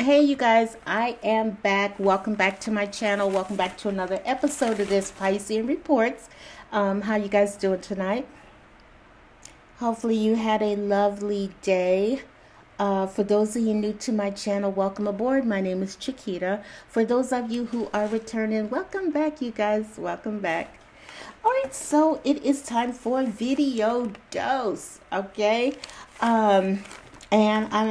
Hey, you guys, I am back. Welcome back to my channel. Welcome back to another episode of this Piscean Reports. How you guys doing tonight? Hopefully you had a lovely day. For those of you new to my channel, welcome aboard. My name is Chiquita. For those of you who are returning, welcome back, you guys. Welcome back. All right, so it is time for video dose, okay? And I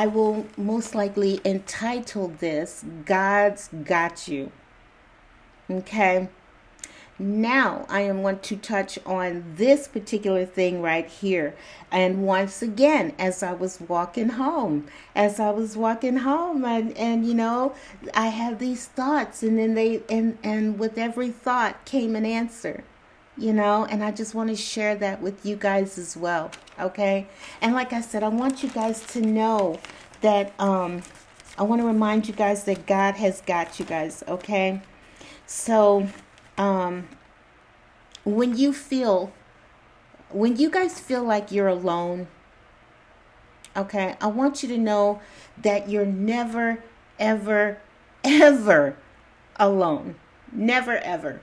will most likely entitle this God's Got You. Okay. Now I am going to touch on this particular thing right here. And once again, as I was walking home, and I have these thoughts, and then and with every thought came an answer. And I just want to share that with you guys as well, okay? And like I said, I want you guys to know that I want to remind you guys that God has got you guys, okay? So when you guys feel like you're alone, okay, I want you to know that you're never, ever, ever alone. Never, ever,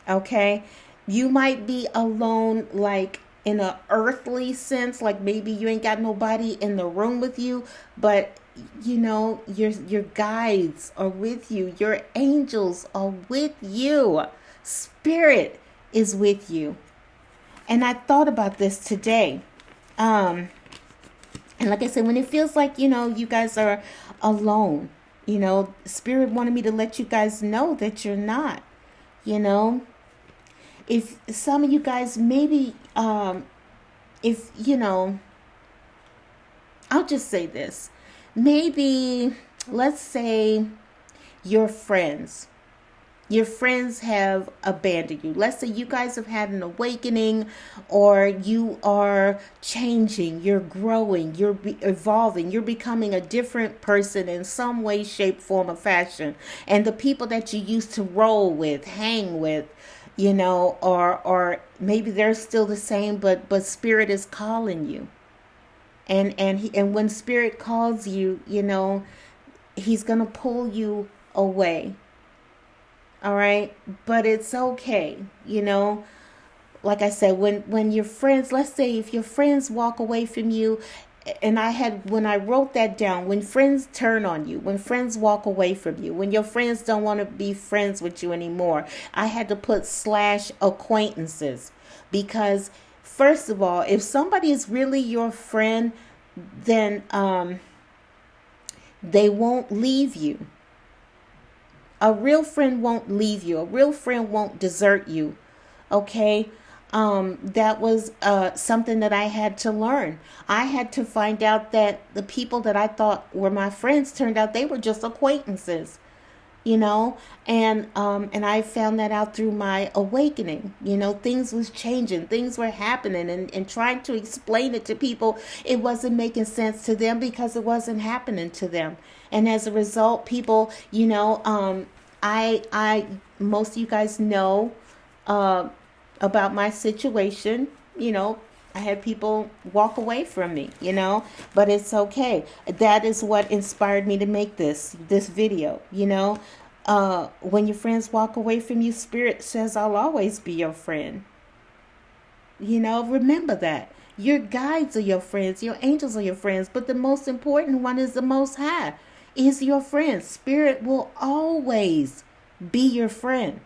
okay? You might be alone, like in an earthly sense, like maybe you ain't got nobody in the room with you, but your guides are with you, your angels are with you, spirit is with you. And I thought about this today. And like I said, when it feels like, you guys are alone, spirit wanted me to let you guys know that you're not, If some of you guys maybe, I'll just say this. Maybe, let's say your friends have abandoned you. Let's say you guys have had an awakening, or you are changing, you're growing, you're evolving, you're becoming a different person in some way, shape, form, or fashion. And the people that you used to roll with, hang with, or maybe they're still the same, but spirit is calling you. And when spirit calls you, he's going to pull you away. All right. But it's okay. Like I said, when your friends, let's say if your friends walk away from you, and when I wrote that down, when friends turn on you, when friends walk away from you, when your friends don't want to be friends with you anymore, I had to put /acquaintances, because first of all, if somebody is really your friend, then they won't leave you. A real friend won't leave you. A real friend won't desert you. Okay? That was something that I had to learn. I had to find out that the people that I thought were my friends turned out they were just acquaintances, and I found that out through my awakening. Things was changing, things were happening, and trying to explain it to people, it wasn't making sense to them because it wasn't happening to them. And as a result, people, I most of you guys know, about my situation. I had people walk away from me, but it's okay. That is what inspired me to make this video. When your friends walk away from you, spirit says, I'll always be your friend. Remember that. Your guides are your friends, your angels are your friends, but the most important one is the Most High, is your friend. Spirit will always be your friend.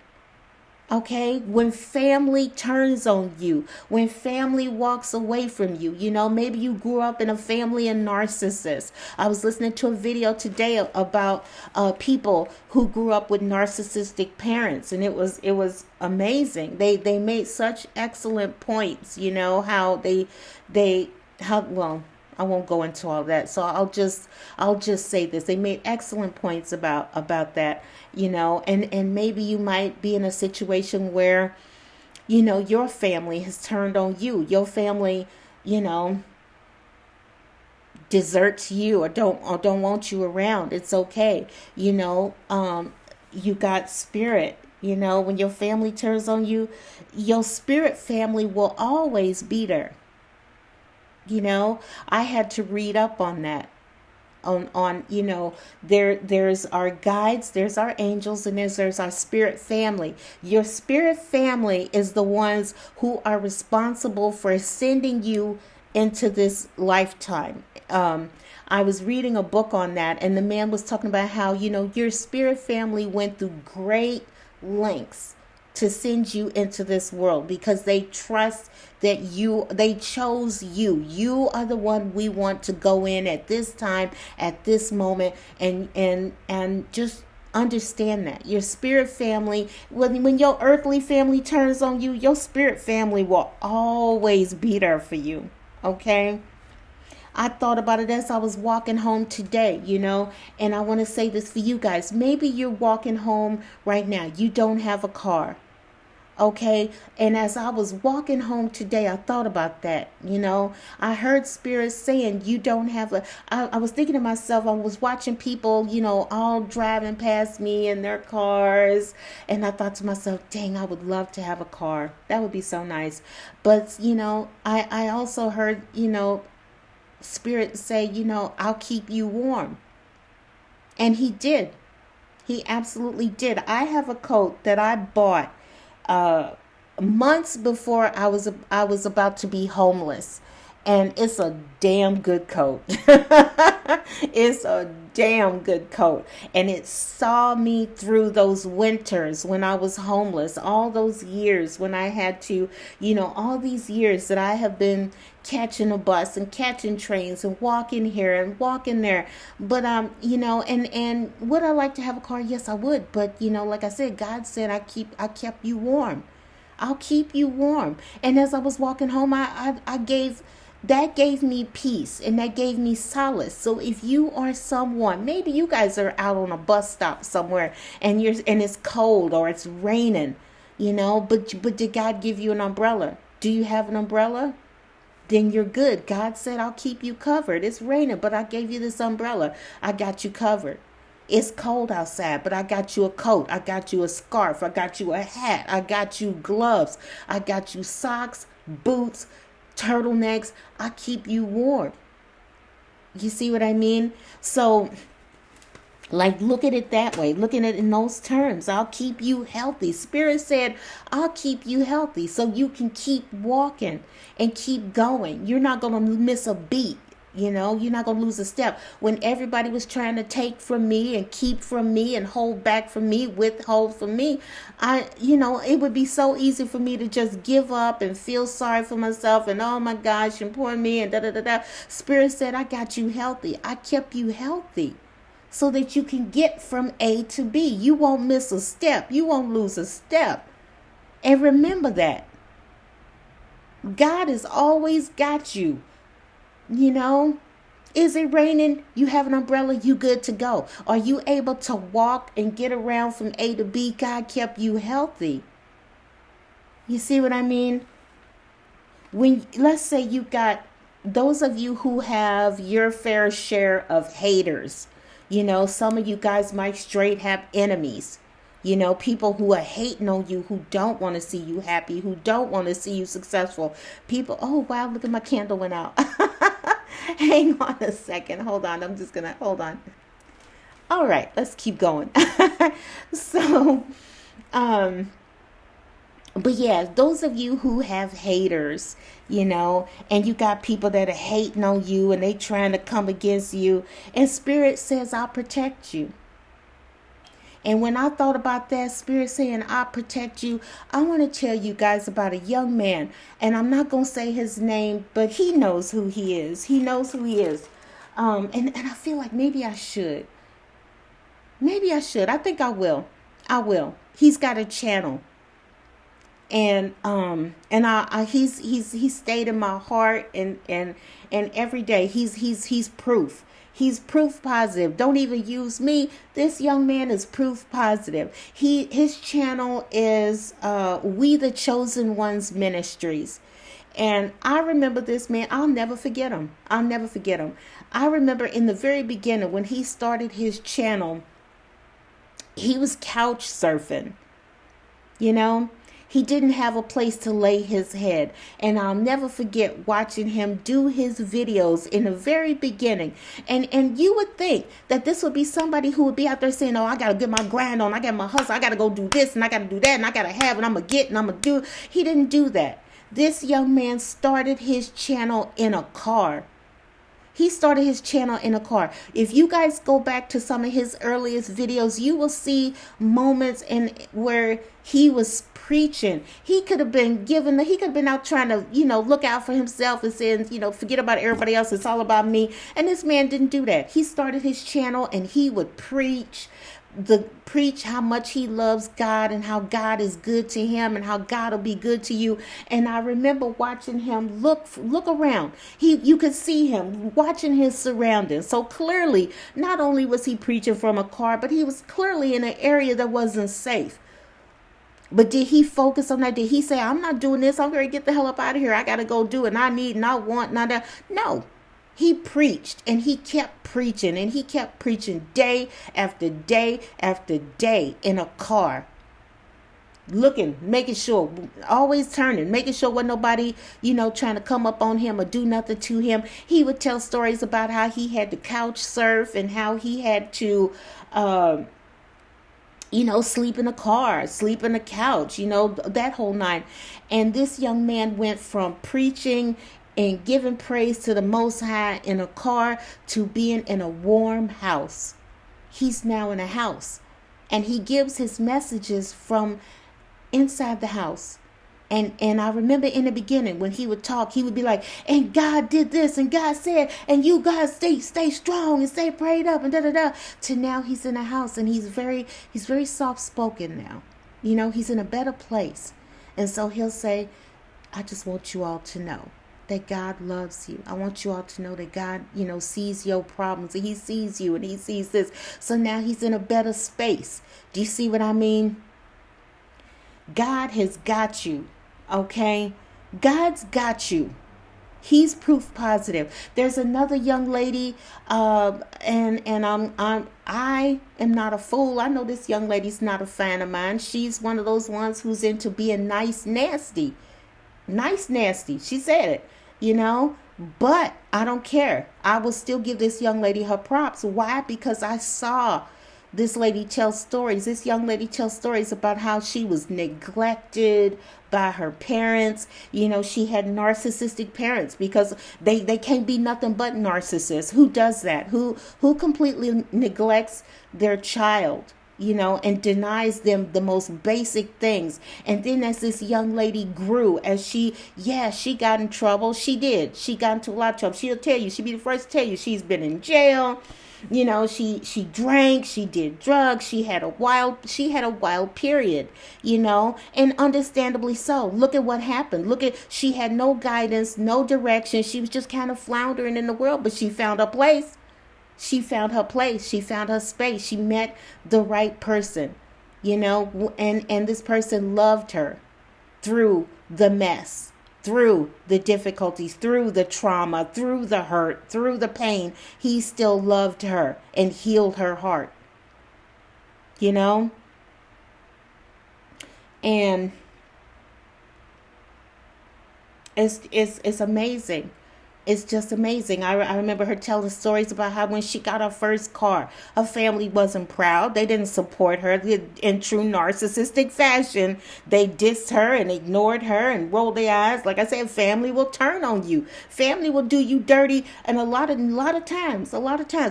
Okay, when family turns on you, when family walks away from you, maybe you grew up in a family of narcissists. I was listening to a video today about people who grew up with narcissistic parents, and it was amazing. They made such excellent points, how I won't go into all that. So I'll just say this. They made excellent points about that, and maybe you might be in a situation where, your family has turned on you. Your family, deserts you or don't want you around. It's okay. You got spirit. When your family turns on you, your spirit family will always be there. I had to read up on that. on there's our guides, there's our angels, and there's our spirit family. Your spirit family is the ones who are responsible for sending you into this lifetime. I was reading a book on that, and the man was talking about how, your spirit family went through great lengths to send you into this world because they trust that they chose you. You are the one we want to go in at this time, at this moment, and just understand that your spirit family, when your earthly family turns on you, your spirit family will always be there for you. Okay? I thought about it as I was walking home today, and I want to say this for you guys. Maybe you're walking home right now. You don't have a car. Okay. And as I was walking home today, I thought about that. I heard Spirit saying you don't have I was thinking to myself, I was watching people, all driving past me in their cars. And I thought to myself, dang, I would love to have a car. That would be so nice. But, I also heard, Spirit say, I'll keep you warm. And he did. He absolutely did. I have a coat that I bought months before I was about to be homeless, and it's a damn good coat. It's a damn good coat, and it saw me through those winters when I was homeless, all those years when I had to, all these years that I have been catching a bus and catching trains and walking here and walking there. But and would I like to have a car? Yes, I would. But like I said, God said I kept you warm. I'll keep you warm. And as I was walking home, that gave me peace, and that gave me solace. So if you are someone, maybe you guys are out on a bus stop somewhere and it's cold or it's raining, but did God give you an umbrella? Do you have an umbrella? Then you're good. God said, I'll keep you covered. It's raining, but I gave you this umbrella. I got you covered. It's cold outside, but I got you a coat. I got you a scarf. I got you a hat. I got you gloves. I got you socks, boots, turtlenecks. I keep you warm. You see what I mean? So, look at it that way. Looking at it in those terms. I'll keep you healthy. Spirit said, I'll keep you healthy so you can keep walking and keep going. You're not going to miss a beat. You're not going to lose a step. When everybody was trying to take from me and keep from me and hold back from me, withhold from me, it would be so easy for me to just give up and feel sorry for myself and, oh my gosh, and poor me and da-da-da-da. Spirit said, I got you healthy. I kept you healthy so that you can get from A to B. You won't miss a step. You won't lose a step. And remember that. God has always got you. Is it raining? You have an umbrella, you good to go. Are you able to walk and get around from A to B? God kept you healthy. You see what I mean? Let's say you got those of you who have your fair share of haters. Some of you guys might straight have enemies. People who are hating on you, who don't want to see you happy, who don't want to see you successful. People, oh, wow, look at my candle went out. Hang on a second. Hold on. Hold on. All right, let's keep going. So, but yeah, those of you who have haters, and you got people that are hating on you and they trying to come against you, and Spirit says, I'll protect you. And when I thought about that, Spirit saying, I'll protect you, I want to tell you guys about a young man. And I'm not going to say his name, but he knows who he is. He knows who he is. And I feel like maybe I should. I think I will. He's got a channel. And he's stayed in my heart, and every day he's proof. He's proof positive. Don't even use me. This young man is proof positive. His channel is We the Chosen Ones Ministries. And I remember this man. I'll never forget him. I remember in the very beginning when he started his channel, he was couch surfing. He didn't have a place to lay his head. And I'll never forget watching him do his videos in the very beginning. And you would think that this would be somebody who would be out there saying, oh, I got to get my grind on. I got my hustle. I got to go do this and I got to do that and I got to have and I'm going to get and I'm going to do. He didn't do that. This young man started his channel in a car. He started his channel in a car. If you guys go back to some of his earliest videos, you will see moments in where he was preaching. He could have been out trying to, look out for himself and saying, forget about everybody else. It's all about me. And this man didn't do that. He started his channel and he would preach how much he loves God and how God is good to him and how God will be good to you. And I remember watching him look around. You could see him watching his surroundings. So clearly, not only was he preaching from a car, but he was clearly in an area that wasn't safe. But did he focus on that? Did he say, I'm not doing this. I'm going to get the hell up out of here. I got to go do it. And I need, and I want, not that. No. He preached and he kept preaching and he kept preaching day after day after day in a car. Looking, making sure, always turning, making sure wasn't nobody, trying to come up on him or do nothing to him. He would tell stories about how he had to couch surf and how he had to, sleep in a car, sleep in a couch, that whole nine. And this young man went from preaching and giving praise to the Most High in a car to being in a warm house. He's now in a house. And he gives his messages from inside the house. And I remember in the beginning when he would talk, he would be like, and God did this and God said, and you guys stay strong and stay prayed up and da-da-da. To now he's in a house and he's very soft-spoken now. He's in a better place. And so he'll say, I just want you all to know that God loves you. I want you all to know that God, sees your problems and he sees you and he sees this. So now he's in a better space. Do you see what I mean? God has got you. Okay? God's got you. He's proof positive. There's another young lady, I am not a fool. I know this young lady's not a fan of mine. She's one of those ones who's into being nice, nasty. Nice, nasty. She said it. But I don't care. I will still give this young lady her props. Why? Because I saw this lady tell stories. This young lady tells stories about how she was neglected by her parents. She had narcissistic parents because they can't be nothing but narcissists. Who does that? Who completely neglects their child? And denies them the most basic things. And then as this young lady grew, she got in trouble. She did. She got into a lot of trouble. She'll tell you, she'll be the first to tell you she's been in jail. She drank, she did drugs, she had a wild period, and understandably so. Look at what happened. She had no guidance, no direction. She was just kind of floundering in the world, but she found her place. She found her place. She found her space. She met the right person, and this person loved her through the mess, through the difficulties, through the trauma, through the hurt, through the pain. He still loved her and healed her heart, and it's amazing. It's just amazing. I remember her telling stories about how when she got her first car, her family wasn't proud. They didn't support her. In true narcissistic fashion, they dissed her and ignored her and rolled their eyes. Like I said, family will turn on you. Family will do you dirty. And a lot of times,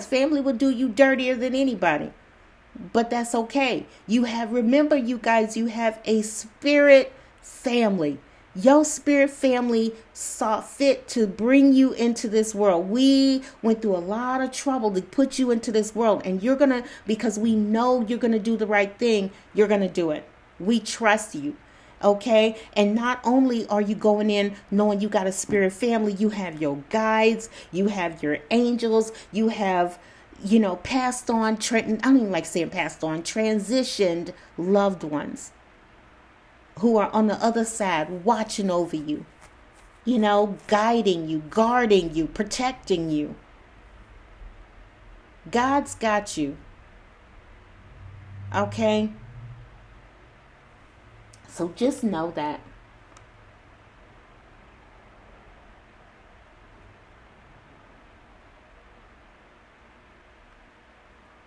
family will do you dirtier than anybody. But that's okay. Remember, you guys, you have a spirit family. Your spirit family saw fit to bring you into this world. We went through a lot of trouble to put you into this world. And because we know you're going to do the right thing, you're going to do it. We trust you. Okay. And not only are you going in knowing you got a spirit family, you have your guides, you have your angels, you have, passed on, I don't even like saying passed on, transitioned loved ones who are on the other side watching over you, guiding you, guarding you, protecting you. God's got you. Okay? So just know that.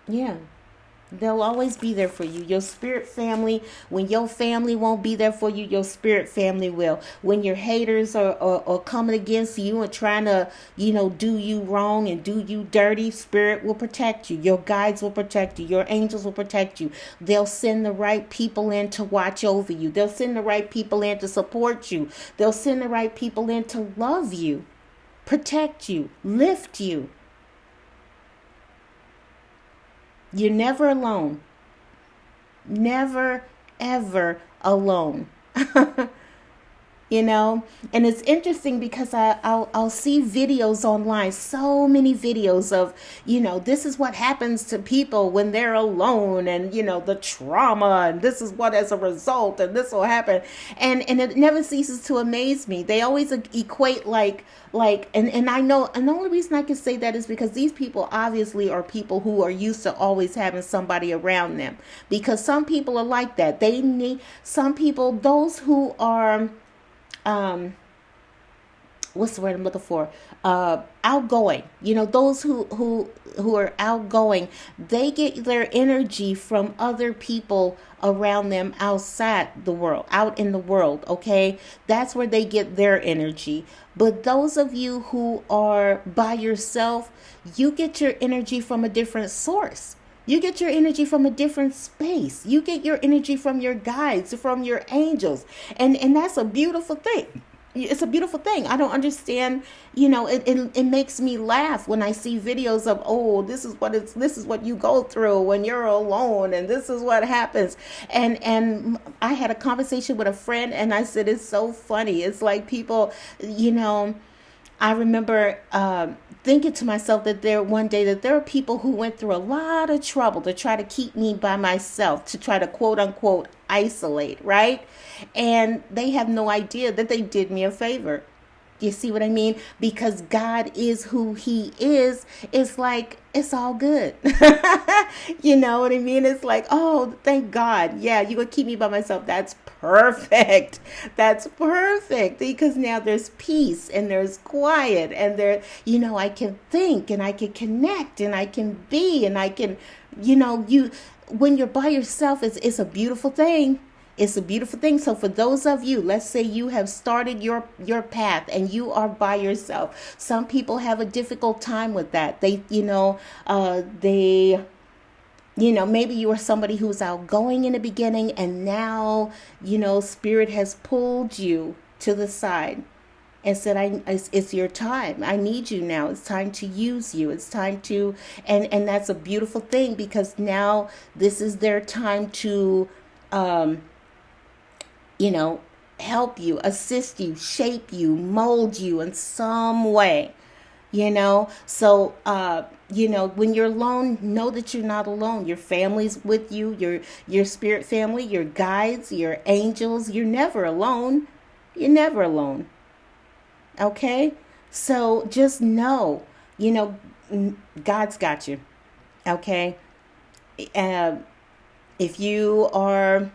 Yeah. They'll always be there for you. Your spirit family, when your family won't be there for you, your spirit family will. When your haters are coming against you and trying to, do you wrong and do you dirty, spirit will protect you. Your guides will protect you. Your angels will protect you. They'll send the right people in to watch over you. They'll send the right people in to support you. They'll send the right people in to love you, protect you, lift you. You're never alone. Never, ever alone. And it's interesting because I'll see videos online, so many videos of, this is what happens to people when they're alone, and the trauma, and this is what as a result, and this will happen, and it never ceases to amaze me. They always equate and I know, and the only reason I can say that is because these people obviously are people who are used to always having somebody around them, because some people are like that. They need some people, those who are what's the word I'm looking for? Outgoing. Those who are outgoing, they get their energy from other people around them outside the world, out in the world. Okay, that's where they get their energy. But those of you who are by yourself, you get your energy from a different source. You get your energy from a different space. You get your energy from your guides, from your angels. And that's a beautiful thing. It's a beautiful thing. I don't understand, it makes me laugh when I see videos of, oh, this is what you go through when you're alone, and this is what happens. And I had a conversation with a friend, and I said, it's so funny. It's like people, I remember thinking to myself that there are people who went through a lot of trouble to try to keep me by myself, to try to quote unquote isolate, right? And they have no idea that they did me a favor. You see what I mean? Because God is who He is. It's like, it's all good. You know what I mean? It's like, oh, thank God. Yeah, you're going to keep me by myself. That's perfect. That's perfect. Because now there's peace and there's quiet and I can think and I can connect and I can be and I can, when you're by yourself, it's a beautiful thing. It's a beautiful thing. So for those of you, let's say you have started your path and you are by yourself. Some people have a difficult time with that. Maybe you are somebody who's outgoing in the beginning, and now, Spirit has pulled you to the side and said, it's your time. I need you now. It's time to use you. It's time to, and that's a beautiful thing, because now this is their time to, help you, assist you, shape you, mold you in some way, So, when you're alone, know that you're not alone. Your family's with you, your spirit family, your guides, your angels. You're never alone. You're never alone. Okay? So just know, God's got you. Okay? If you're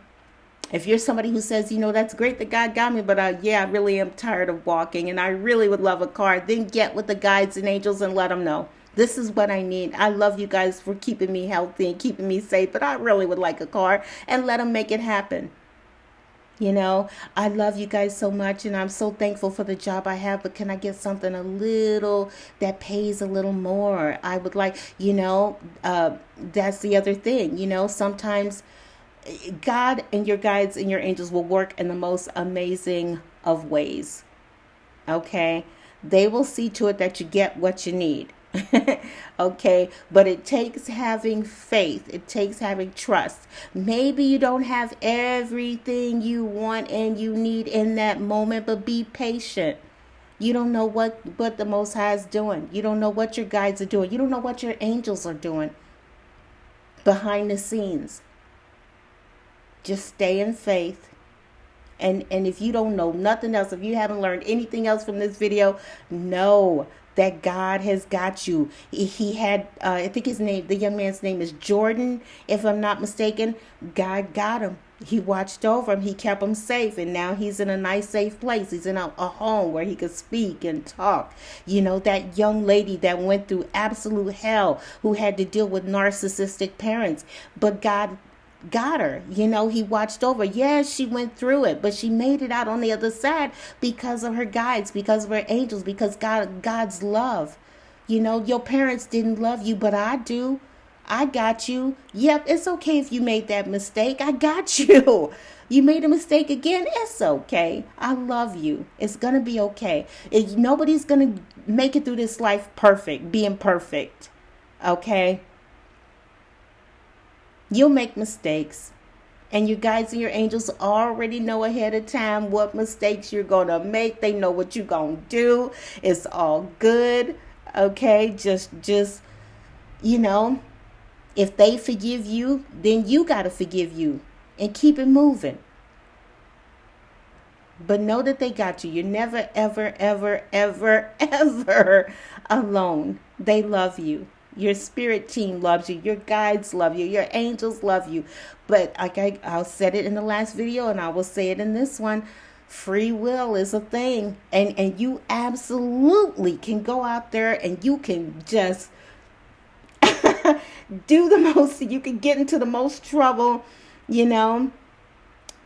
somebody who says, that's great that God got me, but I really am tired of walking and I really would love a car, then get with the guides and angels and let them know. This is what I need. I love you guys for keeping me healthy and keeping me safe, but I really would like a car, and let them make it happen. I love you guys so much, and I'm so thankful for the job I have, but can I get something that pays a little more? I would like, that's the other thing, sometimes God and your guides and your angels will work in the most amazing of ways. Okay? They will see to it that you get what you need. Okay? But it takes having faith. It takes having trust. Maybe you don't have everything you want and you need in that moment, but be patient. You don't know what the Most High is doing. You don't know what your guides are doing. You don't know what your angels are doing behind the scenes. Just stay in faith. And if you don't know nothing else, if you haven't learned anything else from this video, know that God has got you. He had, I think the young man's name is Jordan, if I'm not mistaken. God got him. He watched over him. He kept him safe. And now he's in a nice, safe place. He's in a home where he could speak and talk. You know, that young lady that went through absolute hell, who had to deal with narcissistic parents. But God got her. You know, he watched over. Yes, she went through it, but she made it out on the other side because of her guides, because of her angels, because God's love. You know, your parents didn't love you, but I do. I got you. Yep, it's okay if you made that mistake. I got you. You made a mistake again. It's okay. I love you. It's going to be okay. Nobody's going to make it through this life perfect, being perfect. Okay? You'll make mistakes. And your guides and your angels already know ahead of time what mistakes you're going to make. They know what you're going to do. It's all good. Okay? Just, you know, if they forgive you, then you got to forgive you and keep it moving. But know that they got you. You're never, ever, ever, ever, ever alone. They love you. Your spirit team loves you. Your guides love you. Your angels love you. But like I said it in the last video, and I will say it in this one, free will is a thing. And you absolutely can go out there and you can just do the most. You can get into the most trouble, you know.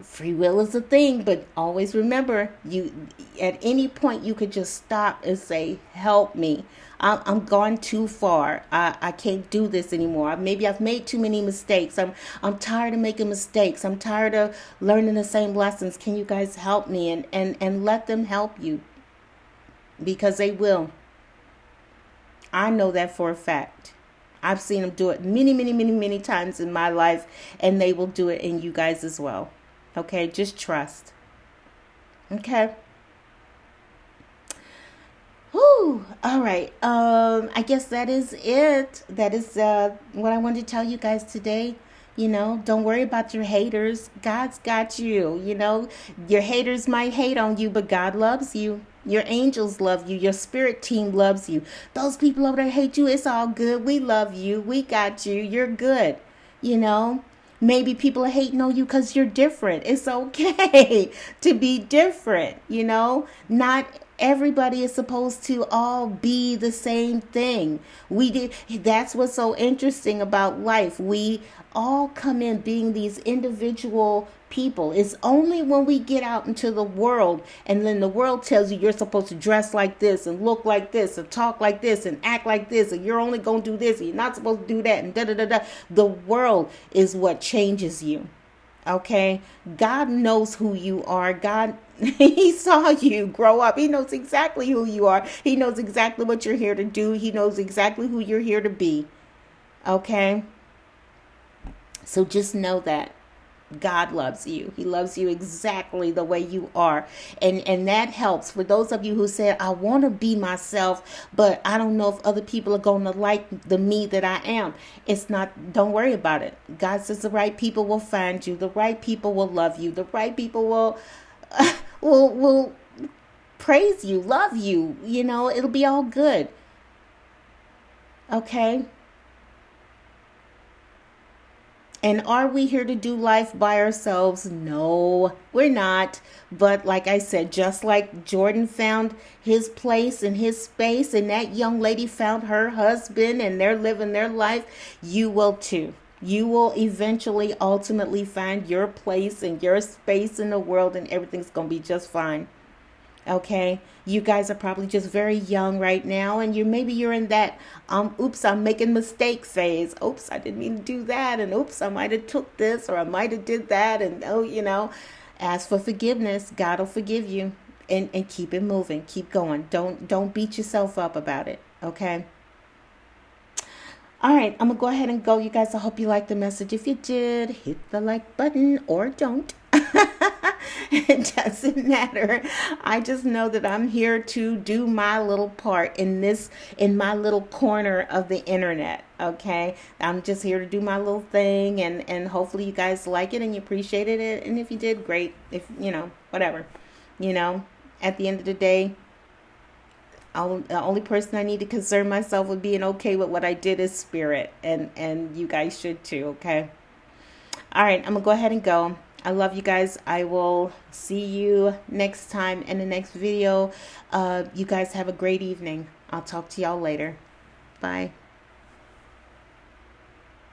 Free will is a thing, but always remember, you at any point you could just stop and say, help me. I'm gone too far. I can't do this anymore. Maybe I've made too many mistakes. I'm tired of making mistakes. I'm tired of learning the same lessons. Can you guys help me? And let them help you, because they will. I know that for a fact. I've seen them do it many, many, many, many times in my life, and they will do it in you guys as well. Okay, just trust. Okay. Whew. All right. I guess that is it. That is what I wanted to tell you guys today. You know, don't worry about your haters. God's got you. You know, your haters might hate on you, but God loves you. Your angels love you. Your spirit team loves you. Those people over there hate you. It's all good. We love you. We got you. You're good. You know, maybe people are hating on you because you're different. It's okay to be different. You know, not everybody is supposed to all be the same thing. That's what's so interesting about life. We all come in being these individual people. It's only when we get out into the world and then the world tells you you're supposed to dress like this and look like this and talk like this and act like this and you're only going to do this and you're not supposed to do that and da-da-da-da. The world is what changes you. Okay? God knows who you are. God, He saw you grow up. He knows exactly who you are. He knows exactly what you're here to do. He knows exactly who you're here to be. Okay? So just know that God loves you. He loves you exactly the way you are. And that helps. For those of you who said, I want to be myself, but I don't know if other people are going to like the me that I am. It's not, don't worry about it. God says the right people will find you. The right people will love you. The right people will praise you, love you. You know, it'll be all good. Okay? And are we here to do life by ourselves? No, we're not. But like I said, just like Jordan found his place and his space, and that young lady found her husband and they're living their life, you will too. You will eventually, ultimately find your place and your space in the world, and everything's going to be just fine. Okay, you guys are probably just very young right now, and maybe you're in that oops, I'm making mistake phase. Oops, I didn't mean to do that, and oops, I might have took this or I might have did that, and ask for forgiveness. God will forgive you, and keep it moving, keep going. Don't beat yourself up about it. Okay. All right, I'm gonna go ahead and go, you guys. I hope you liked the message. If you did, hit the like button or don't. It doesn't matter. I just know that I'm here to do my little part in my little corner of the internet. Okay, I'm just here to do my little thing, and hopefully you guys like it and you appreciated it. And if you did, great. If whatever, at the end of the day, the only person I need to concern myself with being okay with what I did is spirit, and you guys should too. Okay. All right, I'm gonna go ahead and go. I love you guys. I will see you next time in the next video. You guys have a great evening. I'll talk to y'all later. Bye.